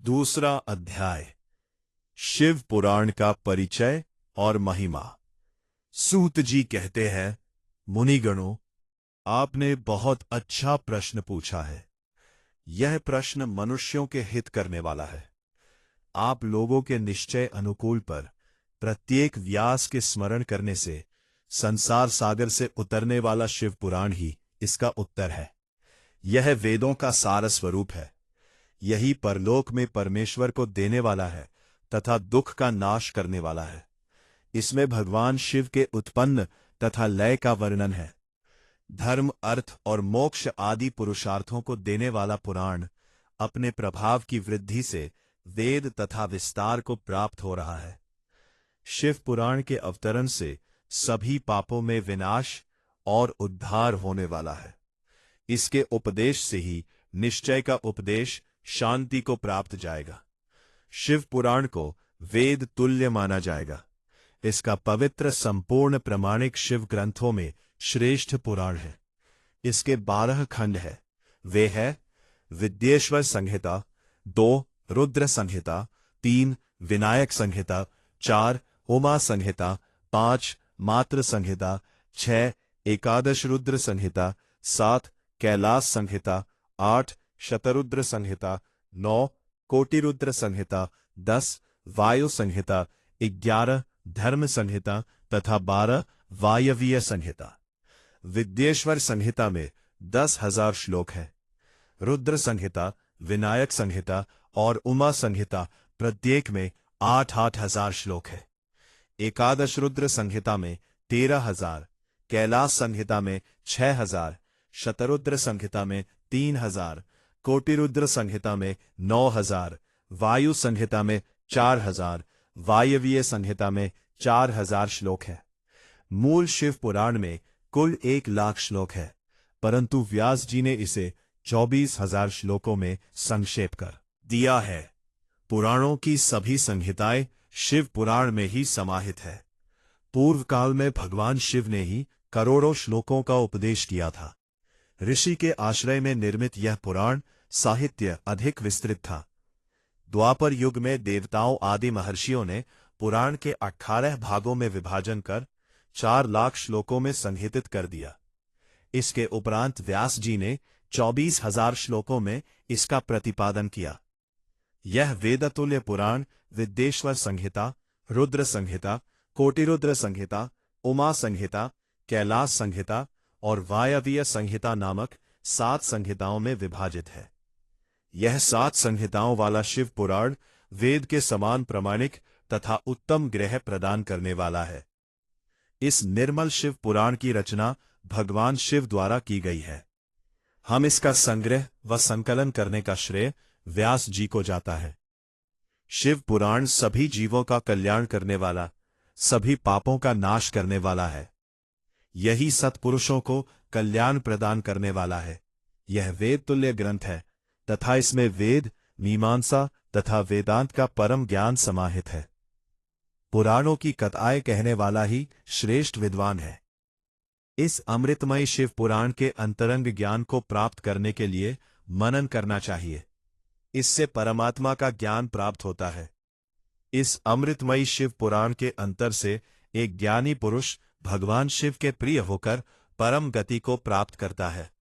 दूसरा अध्याय शिव पुराण का परिचय और महिमा। सूत जी कहते हैं, मुनिगणों, आपने बहुत अच्छा प्रश्न पूछा है। यह प्रश्न मनुष्यों के हित करने वाला है। आप लोगों के निश्चय अनुकूल पर प्रत्येक व्यास के स्मरण करने से संसार सागर से उतरने वाला शिव पुराण ही इसका उत्तर है। यह वेदों का सार स्वरूप है। यही परलोक में परमेश्वर को देने वाला है तथा दुख का नाश करने वाला है। इसमें भगवान शिव के उत्पन्न तथा लय का वर्णन है। धर्म, अर्थ और मोक्ष आदि पुरुषार्थों को देने वाला पुराण अपने प्रभाव की वृद्धि से वेद तथा विस्तार को प्राप्त हो रहा है। शिव पुराण के अवतरण से सभी पापों में विनाश और उद्धार होने वाला है। इसके उपदेश से ही निश्चय का उपदेश शांति को प्राप्त जाएगा। शिव पुराण को वेद तुल्य माना जाएगा। इसका पवित्र संपूर्ण प्रमाणिक शिव ग्रंथों में श्रेष्ठ पुराण है। इसके 12 खंड है। वे है विद्येश्वर संहिता, 2 रुद्र संहिता, 3 विनायक संहिता, 4 उमा संहिता, 5 मात्र संहिता, 6 एकादश रुद्र संहिता, 7 कैलाश संहिता, 8 शतरुद्र संहिता, 9 कोटिरुद्र संहिता, 10 वायु संहिता, 11 धर्म संहिता तथा 12 वायवीय संहिता। विद्येश्वर संहिता में 10,000 श्लोक है। रुद्र संहिता, विनायक संहिता और उमा संहिता प्रत्येक में 8-8 हजार श्लोक है। एकादश रुद्र संहिता में 13,000, कैलाश संहिता में 6,000, शतरुद्र संहिता में 3,000, कोटिरुद्र संहिता में 9,000, वायु संहिता में 4,000, वायवीय संहिता में 4,000 श्लोक है। मूल शिव पुराण में कुल 1,00,000 श्लोक है, परंतु व्यास जी ने इसे 24,000 श्लोकों में संक्षेप कर दिया है। पुराणों की सभी संहिताएं शिव पुराण में ही समाहित है। पूर्व काल में भगवान शिव ने ही करोड़ों श्लोकों का उपदेश किया था। ऋषि के आश्रय में निर्मित यह पुराण साहित्य अधिक विस्तृत था। द्वापर युग में देवताओं आदि महर्षियों ने पुराण के 18 भागों में विभाजन कर 4,00,000 श्लोकों में संहितित कर दिया। इसके उपरांत व्यास जी ने 24,000 श्लोकों में इसका प्रतिपादन किया। यह वेदतुल्य पुराण विद्येश्वर संहिता, रुद्र संहिता, कोटिरुद्र संहिता, उमा संहिता, कैलाश संहिता और वायवीय संहिता नामक 7 संहिताओं में विभाजित है। यह 7 संहिताओं वाला शिव पुराण वेद के समान प्रमाणिक तथा उत्तम ग्रह प्रदान करने वाला है। इस निर्मल शिव पुराण की रचना भगवान शिव द्वारा की गई है। हम इसका संग्रह व संकलन करने का श्रेय व्यास जी को जाता है। शिव पुराण सभी जीवों का कल्याण करने वाला, सभी पापों का नाश करने वाला है। यही सत्पुरुषों को कल्याण प्रदान करने वाला है। यह वेद तुल्य ग्रंथ है तथा इसमें वेद, मीमांसा तथा वेदांत का परम ज्ञान समाहित है। पुराणों की कथाएं कहने वाला ही श्रेष्ठ विद्वान है। इस अमृतमय शिव पुराण के अंतरंग ज्ञान को प्राप्त करने के लिए मनन करना चाहिए। इससे परमात्मा का ज्ञान प्राप्त होता है। इस अमृतमयी शिव पुराण के अंतर से एक ज्ञानी पुरुष भगवान शिव के प्रिय होकर परम गति को प्राप्त करता है।